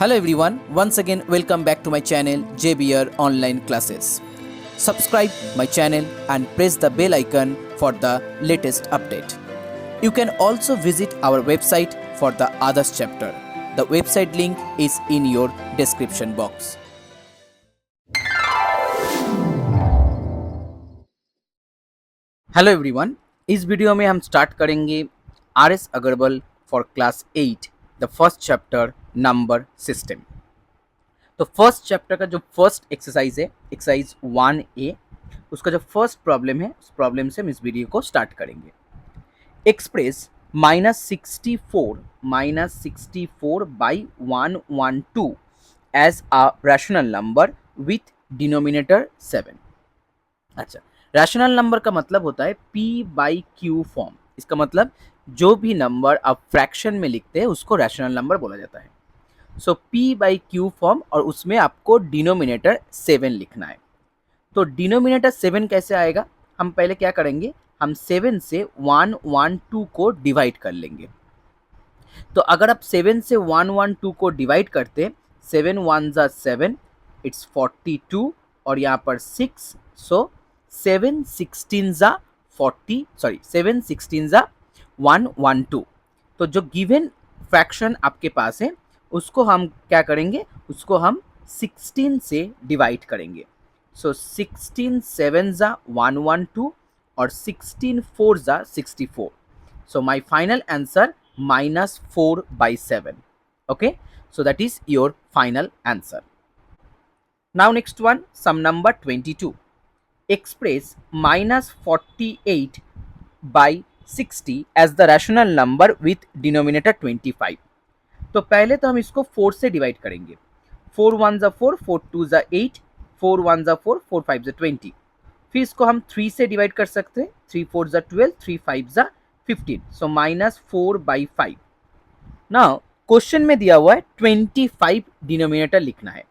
Hello everyone, once again welcome back to my channel JBR Online Classes. Subscribe my channel and press the bell icon for the latest update. You can also visit our website for the others chapter. The website link is in your description box. Hello everyone, इस video में हम start करेंगे RS Agarwal for class 8 the first chapter number system. तो first chapter का जो first exercise है exercise 1A, उसका जो फर्स्ट प्रॉब्लम है उस प्रॉब्लम से हम इस वीडियो को स्टार्ट करेंगे। Express -64 by 112 as a rational number with denominator 7। अच्छा, रैशनल नंबर का मतलब होता है P/Q फॉर्म। इसका मतलब जो भी नंबर आप फ्रैक्शन में लिखते हैं उसको रैशनल नंबर बोला जाता है। सो P/Q फॉर्म और उसमें आपको डिनोमिनेटर 7 लिखना है। तो डिनोमिनेटर 7 कैसे आएगा? हम पहले क्या करेंगे, हम 7 से 112 को डिवाइड कर लेंगे। तो अगर आप 7 से 112 को डिवाइड करते, 7 1 जा 7, इट्स 42 और यहाँ पर 6, सो 7 16 जा 112। तो जो गिवन फ्रैक्शन आपके पास है उसको हम क्या करेंगे, उसको हम 16 से डिवाइड करेंगे। सो 16 7 जा 112 और 16 4 जा 64। So my final answer -4/7. Okay, so that is your final answer. Now next one, sum number 22. Express -48/60 as the rational number with denominator 25. तो पहले तो हम इसको 4 से डिवाइड करेंगे। 4 1 जा 4, 4 2 जा 8, 4 1 जा 4, 4 5 जा 20। फिर इसको हम 3 से डिवाइड कर सकते हैं। 3 4 जा 12, 3 5 जा 15, सो -4/5। नाउ क्वेश्चन में दिया हुआ है 25 डिनोमिनेटर लिखना है।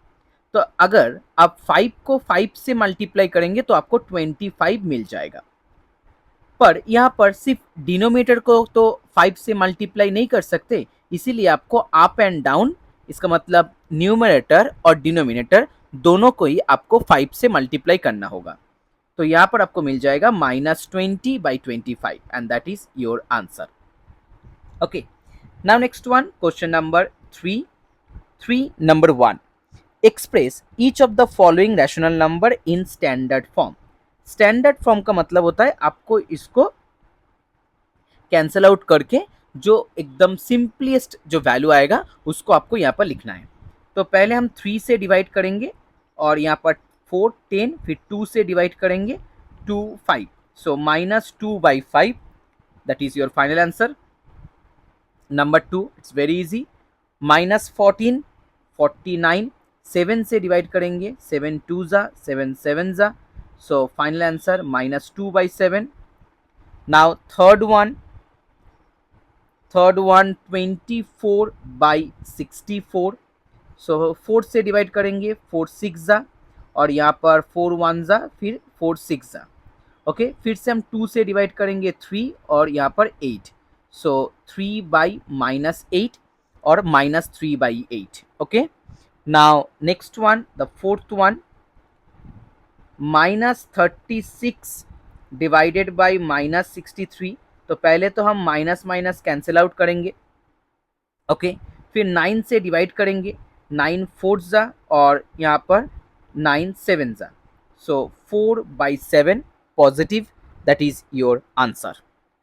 तो अगर आप 5 को 5 से मल्टीप्लाई करेंगे तो आपको 25 मिल जाएगा। पर यहाँ पर सिर्फ डिनोमिनेटर को तो 5 से मल्टीप्लाई नहीं कर सकते, इसीलिए आपको अप एंड डाउन, इसका मतलब न्यूमरेटर और डिनोमिनेटर दोनों को ही आपको 5 से मल्टीप्लाई करना होगा। तो यहाँ पर आपको मिल जाएगा -20/25 and that is your answer. Okay, now next one, question number 3 number 1। Express each of the following rational number in standard form. Standard form का मतलब होता है आपको इसको कैंसल आउट करके जो एकदम सिंपलेस्ट जो वैल्यू आएगा उसको आपको यहाँ पर लिखना है। तो पहले हम 3 से डिवाइड करेंगे और यहाँ पर 4 10, फिर 2 से डिवाइड करेंगे 2 5, सो -2/5, that is your final answer. Number 2, it's very easy, -14 49, 7 से डिवाइड करेंगे, 7 2 जा 7 7 जा, सो final answer -2/7। Now third one 24/64, सो 4 से डिवाइड करेंगे, 4 6 जा और यहाँ पर 4 1 जा फिर 4 6 जा। ओके, फिर से हम 2 से डिवाइड करेंगे 3 और यहाँ पर 8, सो 3/-8 और -3/8। Okay, now next one, the fourth one, -36 divided by -63। तो पहले तो हम माइनस माइनस कैंसिल आउट करेंगे। ओके, फिर 9 से डिवाइड करेंगे, 9 4 जा और यहाँ पर 9 7 जा, so 4/7 positive, that is your answer.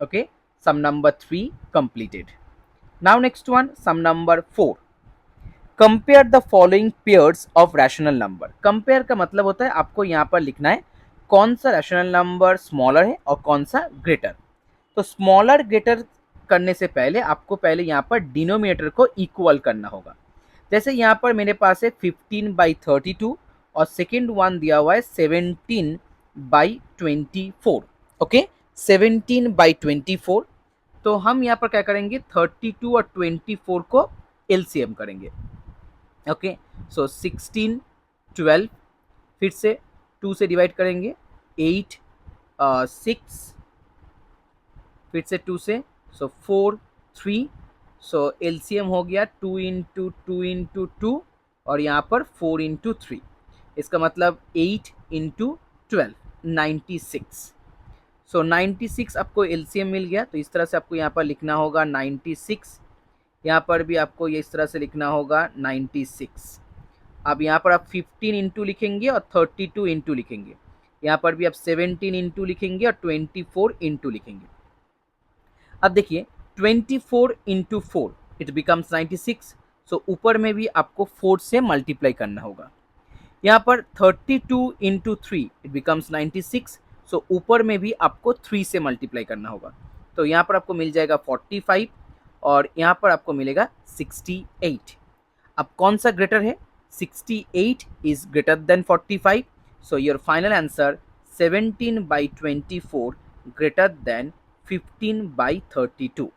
Okay, sum number 3 completed. Now next one, sum number 4. Compare the following pairs of rational number. Compare का मतलब होता है आपको यहाँ पर लिखना है कौन सा रैशनल नंबर स्मॉलर है और कौन सा ग्रेटर। तो स्मॉलर ग्रेटर करने से पहले आपको पहले यहाँ पर डिनोमिनेटर को इक्वल करना होगा। जैसे यहाँ पर मेरे पास है 15/32 और सेकेंड वन दिया हुआ है 17/24। ओके, 17/24। तो हम यहाँ पर क्या करेंगे, 32 और 24 को एलसीएम करेंगे। ओके, सो 16 12, फिर से 2 से डिवाइड करेंगे, 8 6, फिर से 2 से, सो 4 3, सो एलसीएम हो गया 2 × 2 × 2 और यहाँ पर 4 × 3, इसका मतलब 8 × 12 96। सो 96 आपको एलसीएम मिल गया, तो इस तरह से आपको यहाँ पर लिखना होगा 96, यहाँ पर भी आपको ये इस तरह से लिखना होगा 96। अब यहाँ पर आप 15 इंटू लिखेंगे और 32 इंटू लिखेंगे, यहाँ पर भी आप 17 इंटू लिखेंगे और 24 इंटू लिखेंगे। अब देखिए 24 इंटू 4 इट बिकम्स 96, सो ऊपर में भी आपको 4 से मल्टीप्लाई करना होगा। यहाँ पर 32 इंटू 3 इट बिकम्स 96, सो ऊपर में भी आपको 3 से मल्टीप्लाई करना होगा। तो यहाँ पर आपको मिल जाएगा 45 और यहाँ पर आपको मिलेगा 68। अब कौन सा ग्रेटर है? 68 is greater then 45, so your final answer 17/24 greater than 15/32।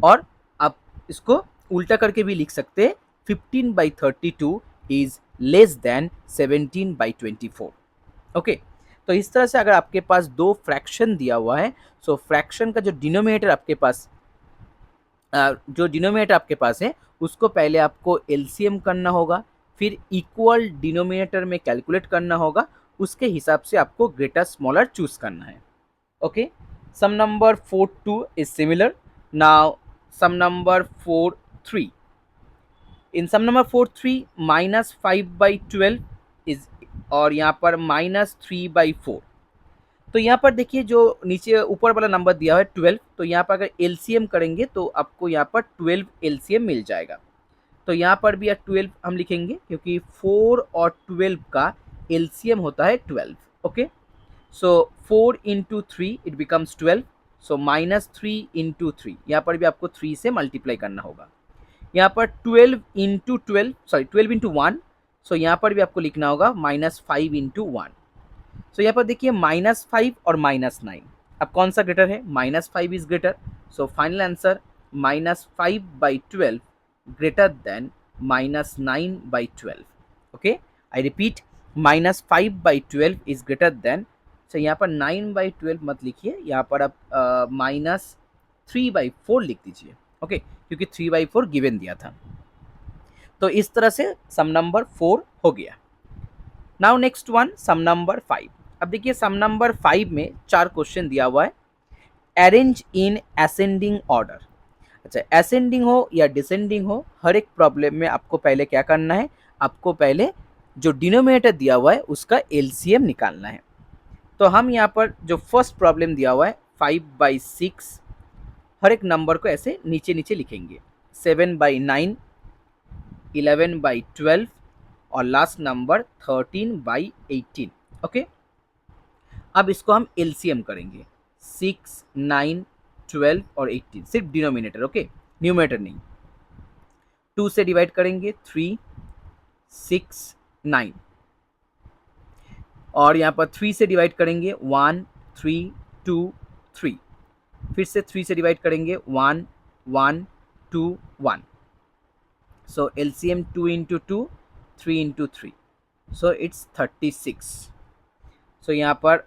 और आप इसको उल्टा करके भी लिख सकते हैं, 15/32 इज लेस देन 17/24। ओके, तो इस तरह से अगर आपके पास दो फ्रैक्शन दिया हुआ है, सो फ्रैक्शन का जो डिनोमिनेटर आपके पास है उसको पहले आपको एलसीएम करना होगा, फिर इक्वल डिनोमिनेटर में कैलकुलेट करना होगा, उसके हिसाब से आपको ग्रेटर स्मॉलर चूज करना है। Okay, sum number 4-2 is similar. Now sum number 4-3, in sum number 4-3 -5/12 is, और यहाँ पर -3/4। तो यहाँ पर देखिए जो नीचे ऊपर वाला नंबर दिया हुआ है 12, तो यहाँ पर अगर एलसीएम करेंगे तो आपको यहाँ पर 12 एलसीएम मिल जाएगा। तो यहाँ पर भी 12 हम लिखेंगे क्योंकि 4 और 12 का एलसीएम होता है 12। ओके, सो 4 × 3 इट बिकम्स 12, सो -3 × 3, यहाँ पर भी आपको 3 से मल्टीप्लाई करना होगा। यहाँ पर 12 × 12, सॉरी 12 × 1, सो यहाँ पर भी आपको लिखना होगा -5 × 1। सो यहाँ पर देखिए -5 और -9, अब कौन सा ग्रेटर है? -5 is greater, so final answer -5/12 greater than -9/12। Okay, I repeat, -5/12 is greater than, so यहाँ पर 9/12 मत लिखिए, यहाँ पर आप -3/4 लिख दीजिए। ओके, क्योंकि 3/4 गिवन दिया था। तो इस तरह से सम नंबर 4 हो गया। Now next one, sum number 5। अब देखिए सम नंबर 5 में 4 क्वेश्चन दिया हुआ है, अरेंज इन असेंडिंग ऑर्डर। अच्छा, असेंडिंग हो या डिसेंडिंग हो, हर एक प्रॉब्लम में आपको पहले क्या करना है? आपको पहले जो डिनोमिनेटर दिया हुआ है उसका एलसीएम निकालना है। तो हम यहाँ पर जो फर्स्ट प्रॉब्लम दिया हुआ है 5/6, हर एक नंबर को ऐसे नीचे नीचे लिखेंगे, 7/9, 11/12 और लास्ट नंबर 13/18। ओके, अब इसको हम एलसीएम करेंगे, 6, 9, 12 और 18, सिर्फ डिनोमिनेटर। ओके, न्यूमरेटर नहीं। 2 से डिवाइड करेंगे 3, 6, 9, और यहाँ पर 3 से डिवाइड करेंगे 1, 3, 2, 3, फिर से 3 से डिवाइड करेंगे 1, 1, 2, 1। सो एलसीएम 2 × 2, 3 × 3, सो इट्स 36। सो यहाँ पर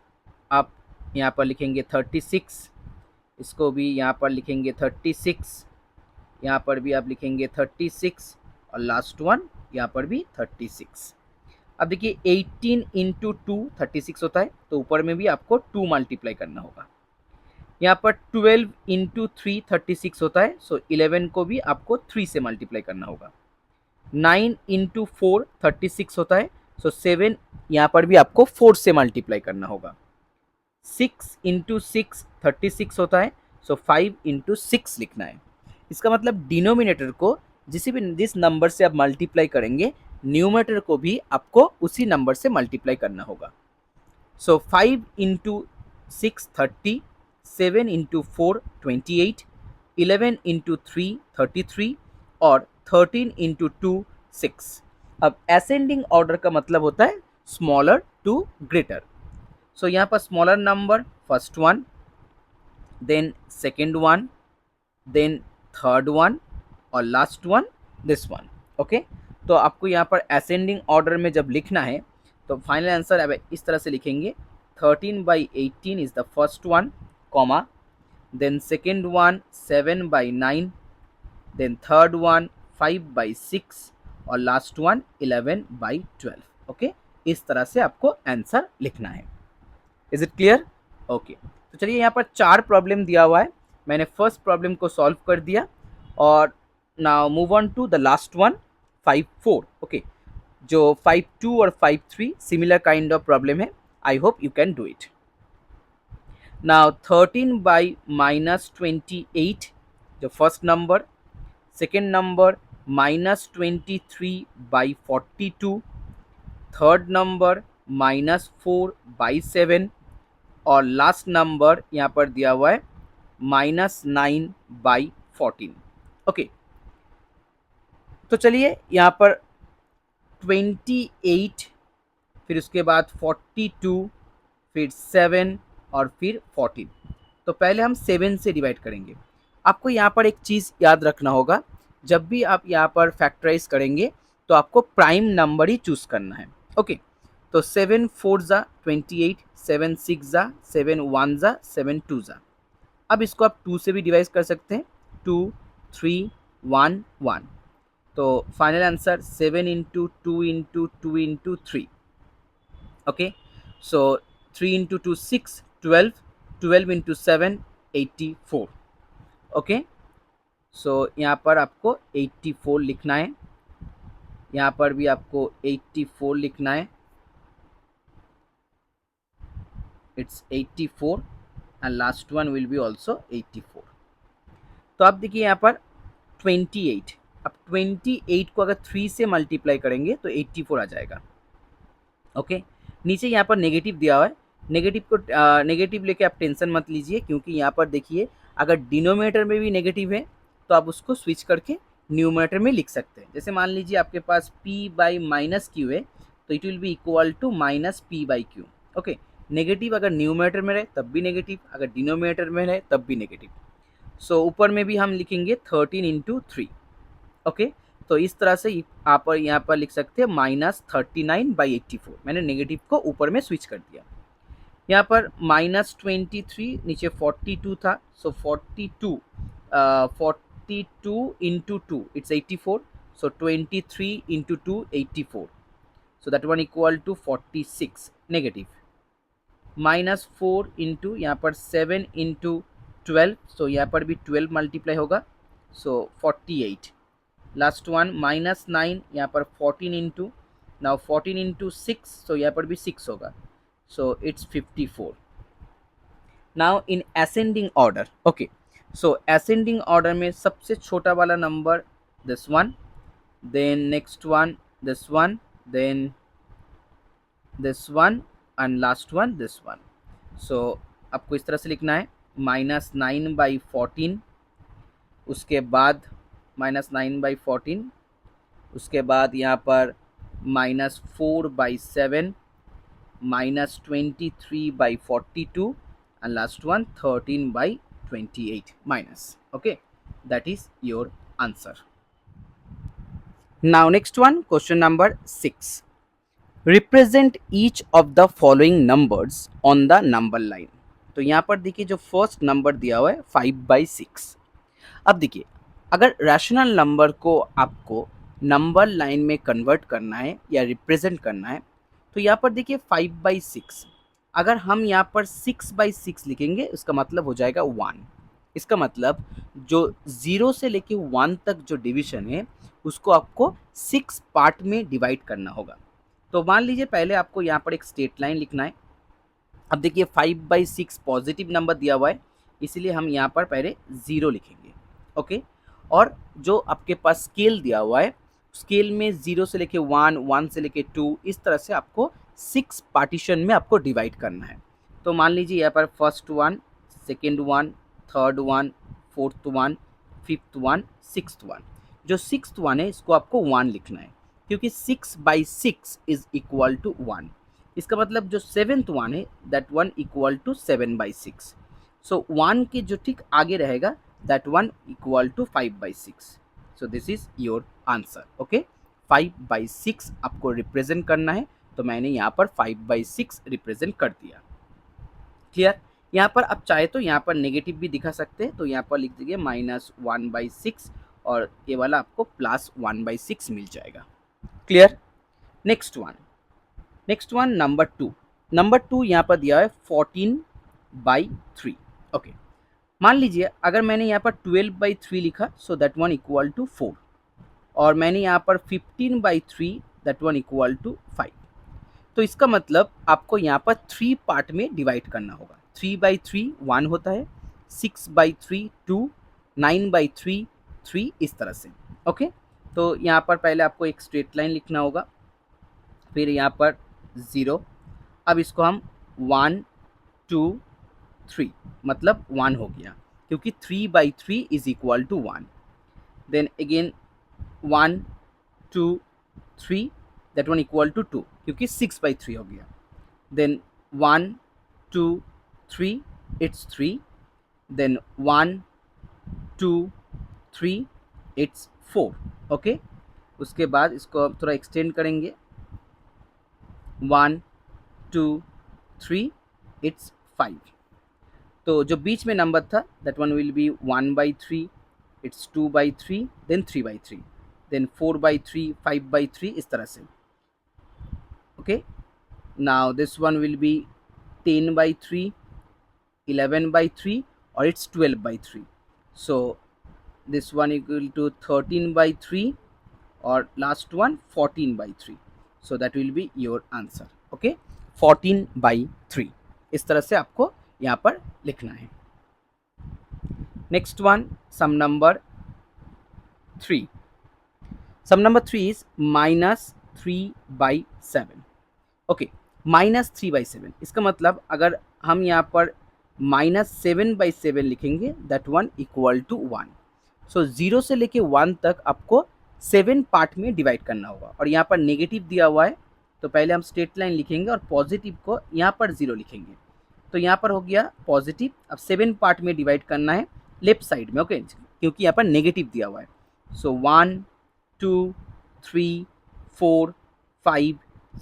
आप यहाँ पर लिखेंगे 36, इसको भी यहाँ पर लिखेंगे 36, यहाँ पर भी आप लिखेंगे 36 और लास्ट वन यहाँ पर भी 36। अब देखिए 18 × 2 36 होता है, तो ऊपर में भी आपको 2 मल्टीप्लाई करना होगा। यहाँ पर 12 × 3 36 होता है, सो 11 को भी आपको 3 से मल्टीप्लाई करना होगा। 9 × 4 36 होता है, सो 7 यहाँ पर भी आपको 4 से मल्टीप्लाई करना होगा। 6 × 6 36 होता है, सो 5 × 6 लिखना है। इसका मतलब डिनोमिनेटर को जिस नंबर से आप मल्टीप्लाई करेंगे, न्यूमरेटर को भी आपको उसी नंबर से मल्टीप्लाई करना होगा। सो 5 × 6 30, 7 × 4 28, 11 × 3 33 और 13 × 2 6। अब असेंडिंग ऑर्डर का मतलब होता है स्मॉलर टू ग्रेटर। सो यहाँ पर smaller number first one, then second one, then third one और last one this one. Okay, तो आपको यहाँ पर असेंडिंग ऑर्डर में जब लिखना है तो फाइनल आंसर अब इस तरह से लिखेंगे, 13/18 is the first one, comma, then second one 7/9, then third one 5/6 और लास्ट वन 11/12। ओके, इस तरह से आपको आंसर लिखना है। Is it clear? ओके, तो चलिए यहाँ पर 4 प्रॉब्लम दिया हुआ है, मैंने फर्स्ट प्रॉब्लम को सॉल्व कर दिया और now move on to the last one 5/4। Okay, जो 5/2 और 5/3 सिमिलर काइंड ऑफ प्रॉब्लम है। I hope you can do it. Now 13/-28 जो first number, second number -23/42, third number -4/7 और लास्ट नंबर यहाँ पर दिया हुआ है -9/14। ओके, तो चलिए यहाँ पर 28, फिर उसके बाद 42, फिर 7 और फिर 14। तो पहले हम 7 से डिवाइड करेंगे। आपको यहाँ पर एक चीज़ याद रखना होगा, जब भी आप यहाँ पर फैक्टराइज करेंगे तो आपको प्राइम नंबर ही चूज करना है। ओके, तो 7 4 ज़ा 28, 7 6 ज़ा 7 1 ज़ा 7 2 ज़ा। अब इसको आप 2 से भी डिवाइड कर सकते हैं, 2 3 1 1। तो final answer 7 into 2 into 2 into 3। Okay, so 3 into 2 6, 12, 12 into 7 84। Okay, so यहाँ पर आपको 84 लिखना है, यहाँ पर भी आपको 84 लिखना है। It's 84 and last one will B also 84। तो आप देखिए यहाँ पर 28, अब 28 को अगर 3 से मल्टीप्लाई करेंगे तो 84 आ जाएगा। ओके, नीचे यहाँ पर नेगेटिव दिया हुआ है, नेगेटिव को नेगेटिव लेके आप टेंशन मत लीजिए, क्योंकि यहाँ पर देखिए अगर डिनोमिनेटर में भी नेगेटिव है तो आप उसको स्विच करके न्यूमरेटर में लिख सकते हैं। जैसे मान लीजिए आपके पास p/-q है, तो it will be equal to -p/q। Okay, negative अगर न्यूमरेटर में रहे तब भी नेगेटिव, अगर डिनोमिनेटर में रहे तब भी नेगेटिव। सो ऊपर में भी हम लिखेंगे 13 इंटू 3। ओके, तो इस तरह से आप यहाँ पर लिख सकते हैं -39/84। मैंने नेगेटिव को ऊपर में स्विच कर दिया। यहाँ पर -23, नीचे 42 था, so 42 into 2 it's 84। So 23 into 2 84, so that one equal to 46 negative. -4 into यहाँ पर 7 इंटू 12, सो यहाँ पर भी 12 मल्टीप्लाई होगा, सो 48। लास्ट वन -9, यहाँ पर 14 इंटू, नाउ 14 इंटू 6, सो यहाँ पर भी 6 होगा, so it's 54। Now in ascending order. Okay, so ascending order में सबसे छोटा वाला number this one, then next one this one, then this one and last one this one. So आपको इस तरह से लिखना है -9/14, उसके बाद -9/14, उसके बाद यहाँ पर -4/7, -23/42 and last one 13/28 minus. Okay, that is your answer. Now next one, question number 6. Represent each of the following numbers on the number line. तो यहाँ पर देखिए जो फर्स्ट नंबर दिया हुआ है 5/6। अब देखिए अगर रैशनल नंबर को आपको नंबर लाइन में कन्वर्ट करना है या रिप्रेजेंट करना है, तो यहाँ पर देखिए 5/6, अगर हम यहाँ पर 6/6 लिखेंगे उसका मतलब हो जाएगा 1। इसका मतलब जो 0 से लेके 1 तक जो डिवीजन है उसको आपको 6 पार्ट में डिवाइड करना होगा। तो मान लीजिए पहले आपको यहाँ पर एक स्ट्रेट लाइन लिखना है। अब देखिए 5/6 पॉजिटिव नंबर दिया हुआ है, इसलिए हम यहाँ पर पहले 0 लिखेंगे। ओके, और जो आपके पास स्केल दिया हुआ है, स्केल में 0 से लेके 1, 1 से लेके 2, इस तरह से आपको 6 पार्टीशन में आपको डिवाइड करना है। तो मान लीजिए यहाँ पर first one, second one, third one, fourth one, fifth one, sixth one. जो सिक्स्थ वन है इसको आपको 1 लिखना है, क्योंकि 6/6 इज इक्वल टू 1। इसका मतलब जो सेवेंथ वन है that one equal to 7/6। So 1 के जो ठीक आगे रहेगा that one equal to 5/6। So this is your answer. Okay, 5/6 आपको रिप्रेजेंट करना है, तो मैंने यहाँ पर 5/6 रिप्रेजेंट कर दिया। क्लियर? यहाँ पर आप चाहे तो यहाँ पर नेगेटिव भी दिखा सकते हैं, तो यहाँ पर लिख दीजिए -1/6 और ये वाला आपको +1/6 मिल जाएगा। क्लियर? नेक्स्ट वन नंबर 2 यहाँ पर दिया है 14/3। ओके, मान लीजिए अगर मैंने यहाँ पर 12/3 लिखा, so that one equal to 4, और मैंने यहाँ पर 15/3, दैट वन इक्वल टू 5। तो इसका मतलब आपको यहाँ पर 3 पार्ट में डिवाइड करना होगा। 3/3 1 होता है, 6/3 2, 9/3 3, इस तरह से। ओके, तो यहाँ पर पहले आपको एक स्ट्रेट लाइन लिखना होगा, फिर यहाँ पर 0। अब इसको हम 1 2 3, मतलब 1 हो गया, क्योंकि 3/3 is equal to 1। Then again 1 2 3, that one equal to 2, क्योंकि 6/3 हो गया। Then 1 2 3, it's 3। Then 1 2 3, it's 4। Okay, उसके बाद इसको थोड़ा एक्सटेंड करेंगे, 1 2 3, इट्स 5। तो जो बीच में नंबर था that one will be 1/3, it's 2/3, then 3/3, then 4/3, 5/3, इस तरह से। Okay, now this one will be 10/3, 11/3, और it's 12/3। So this one equal to 13/3, और last one 14/3। So that will be your answer. Okay, 14/3, इस तरह से आपको यहाँ पर लिखना है। Next one, sum number 3। Sum number 3 is -3/7। Okay, -3/7, इसका मतलब अगर हम यहाँ पर -7/7 लिखेंगे, दैट वन इक्वल टू 1। सो 0 से लेके 1 तक आपको 7 पार्ट में डिवाइड करना होगा, और यहाँ पर नेगेटिव दिया हुआ है, तो पहले हम स्ट्रेट लाइन लिखेंगे और पॉजिटिव को यहाँ पर 0 लिखेंगे। तो यहाँ पर हो गया पॉजिटिव। अब 7 पार्ट में डिवाइड करना है लेफ्ट साइड में। ओके, क्योंकि यहाँ पर नेगेटिव दिया हुआ है। सो 1 2 3 4 5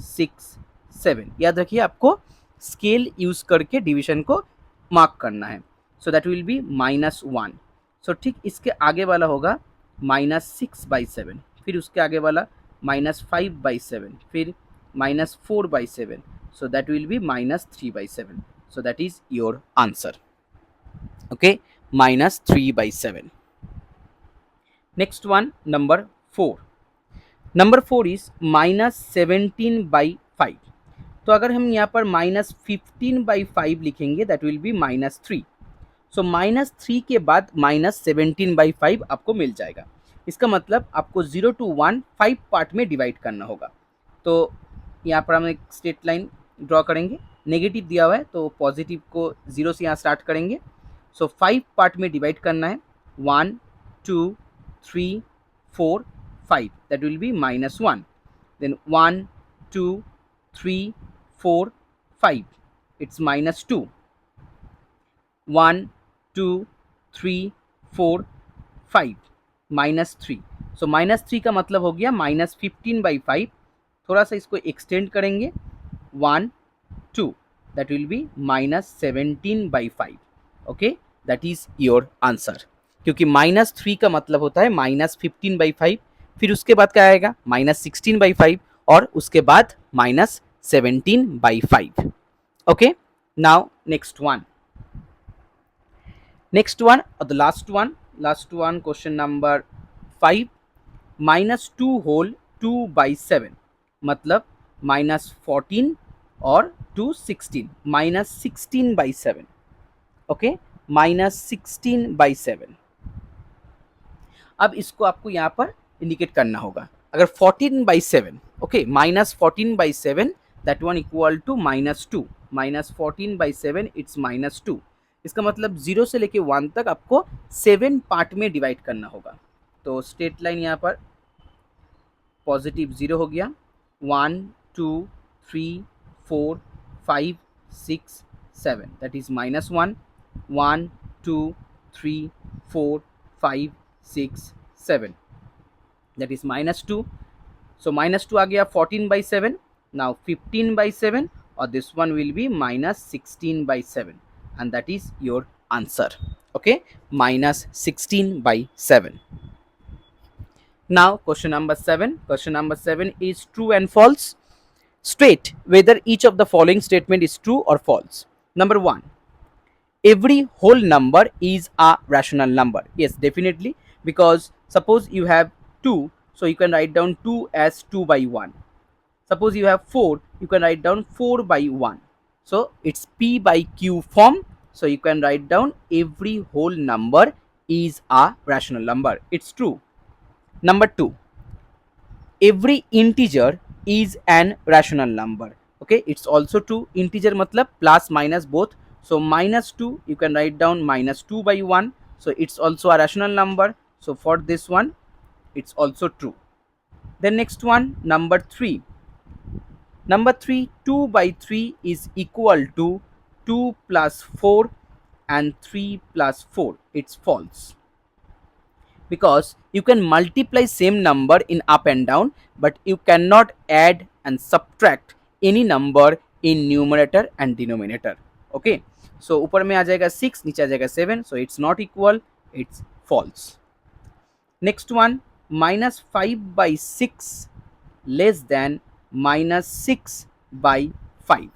6 7, याद रखिए आपको स्केल यूज करके डिवीजन को मार्क करना है। सो दैट विल बी -1। सो ठीक इसके आगे वाला होगा -6/7, फिर उसके आगे वाला -5/7, फिर -4/7। सो that will B -3/7। So that is your answer. Okay, -3/7. Next one, number 4. Number 4 is -17/5. तो अगर हम यहाँ पर -15/5 लिखेंगे, that will be -3. So -3 के बाद -17/5 आपको मिल जाएगा। इसका मतलब आपको 0 to 1 5 पार्ट में डिवाइड करना होगा। तो यहाँ पर हम एक स्ट्रेट लाइन ड्रॉ करेंगे, नेगेटिव दिया हुआ है तो पॉजिटिव को 0 से यहाँ स्टार्ट करेंगे। सो 5 पार्ट में डिवाइड करना है, 1 2 3 4 5, that will be -1। Then 1 2 3 4 5, it's -2। 1 2 3 4 5, -3। So -3 का मतलब हो गया -15/5। थोड़ा सा इसको एक्सटेंड करेंगे, 1 2, that will be -17/5। Okay, that is your answer. क्योंकि -3 का मतलब होता है -15/5, फिर उसके बाद क्या आएगा -16/5, और उसके बाद -17/5। ओके, नाउ नेक्स्ट वन और the last one, question number 5। -2 whole 2/7, मतलब -14 और 2 16, -16/7। ओके, -16/7। अब इसको आपको यहाँ पर इंडिकेट करना होगा। अगर 14/7, okay, -14/7, that one equal to -2, -14/7, it's -2। इसका मतलब 0 से लेके 1 तक आपको 7 पार्ट में डिवाइड करना होगा। तो स्ट्रेट लाइन यहाँ पर पॉजिटिव 0 हो गया, 1 2 3 4 5 6 7, that is -1, 1 2 3 4 5 6 7, that is -2। so -2 आ गया 14/7, now 15/7, or this one will be -16/7, and that is your answer. Okay, -16/7. Now question number 7. Question number 7 is true and false. State whether each of the following statement is true or false. Number 1. Every whole number is a rational number. Yes, definitely, because suppose you have 2, so you can write down 2 as 2 by 1. Suppose you have 4, you can write down 4 by 1. So it's P by Q form. So you can write down every whole number is a rational number. It's true. Number 2, every integer is an rational number. Okay, it's also true. Integer matlab plus minus both. So minus 2, you can write down minus 2 by 1. So it's also a rational number. So for this one, it's also true. Then next one, number 3. Number 3, 2 by 3 is equal to 2 plus 4 and 3 plus 4. It's false, because you can multiply same number in up and down, but you cannot add and subtract any number in numerator and denominator. Okay, so ऊपर में आ जाएगा 6, नीचे आ जाएगा 7, so it's not equal, it's false. Next one, minus 5 by 6 less than minus 6 by 5.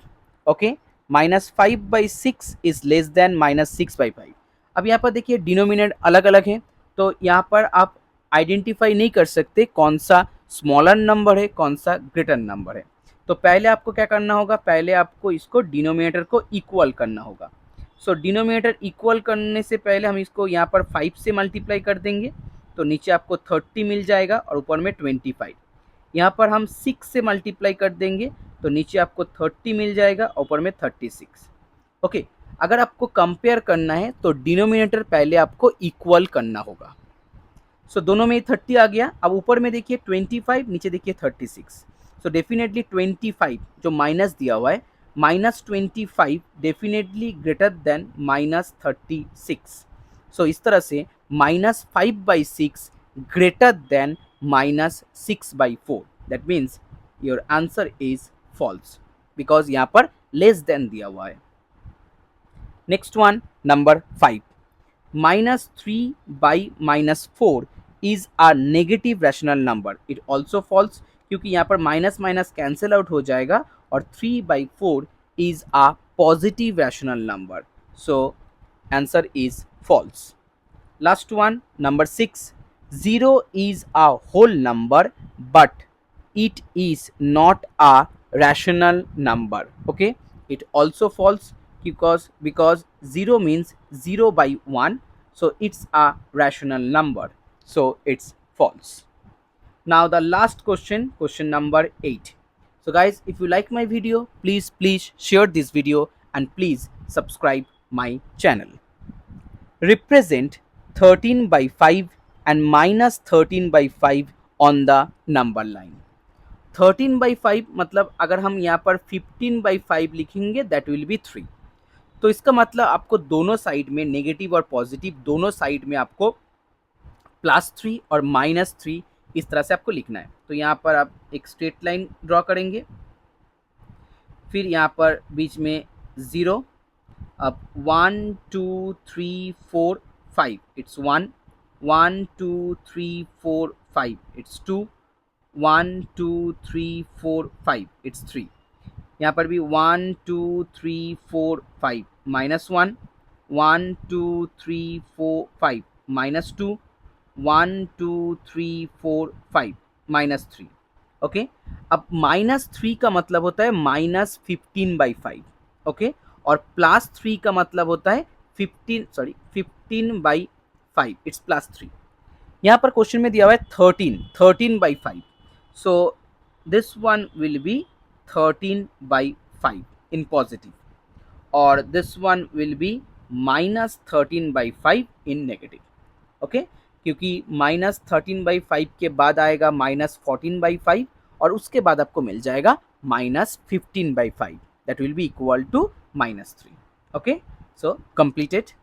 Okay, minus 5 by 6 is less than minus 6 by 5. अब यहाँ पर देखिए denominator अलग अलग हैं, तो यहाँ पर आप आइडेंटिफाई नहीं कर सकते कौन सा स्मॉलर नंबर है, कौन सा ग्रेटर नंबर है. तो पहले आपको क्या करना होगा, पहले आपको इसको डिनोमिनेटर को इक्वल करना होगा. सो डिनोमिनेटर इक्वल करने से पहले हम इसको यहाँ पर 5 से मल्टीप्लाई कर देंगे, तो नीचे आपको 30 मिल जाएगा और ऊपर में 25. यहाँ पर हम 6 से मल्टीप्लाई कर देंगे, तो नीचे आपको 30 मिल जाएगा, ऊपर में 36. ओके, अगर आपको कंपेयर करना है तो डिनोमिनेटर पहले आपको इक्वल करना होगा. सो दोनों में 30 आ गया. अब ऊपर में देखिए 25, नीचे देखिए 36. सो डेफिनेटली 25 जो माइनस दिया हुआ है, minus 25 definitely greater than minus 36. So इस तरह से minus 5 by 6 greater than minus 6 by 4. That means your answer is false, because यहाँ पर लेस देन दिया हुआ है. Next one, number 5. minus 3 by minus 4 is a negative rational number. It also false, क्योंकि यहाँ पर माइनस माइनस कैंसिल आउट हो जाएगा और 3 by 4 is a positive rational number. So answer is false. Last one, number 6. 0 is a whole number but it is not a rational number. Okay, it also false, because 0 means 0 by 1, so it's a rational number, so it's false. Now the last question, question number 8. So guys, if you like my video, please share this video and please subscribe my channel. Represent 13 by 5 and minus 13 by 5 on the number line. 13 by 5 मतलब अगर हम यहाँ पर 15 by 5 लिखेंगे, that will be 3. तो इसका मतलब आपको दोनों साइड में, नेगेटिव और पॉजिटिव दोनों साइड में आपको +3 और -3 इस तरह से आपको लिखना है. तो यहाँ पर आप एक स्ट्रेट लाइन ड्रॉ करेंगे, फिर यहाँ पर बीच में 0, अब 1 2 3 4 5 इट्स 1, 1 2 3 4 5 इट्स 2, 1 2 3 4 5 इट्स 3. यहाँ पर भी 1 2 3 4 5 -1, 1 2 3 4 5 -2, 1 2 3 4 5 -3. ओके, अब -3 का मतलब होता है -15 by 5. ओके, और +3 का मतलब होता है 15 by 5, इट्स +3. यहाँ पर क्वेश्चन में दिया हुआ है 13 by 5. So this one will B 13 by 5 in positive, or this one will be minus 13 by 5 in negative. Okay, क्योंकि -13 by 5 के बाद आएगा -14 by 5 और उसके बाद आपको मिल जाएगा -15 by 5, that will be equal to -3. Okay, so completed.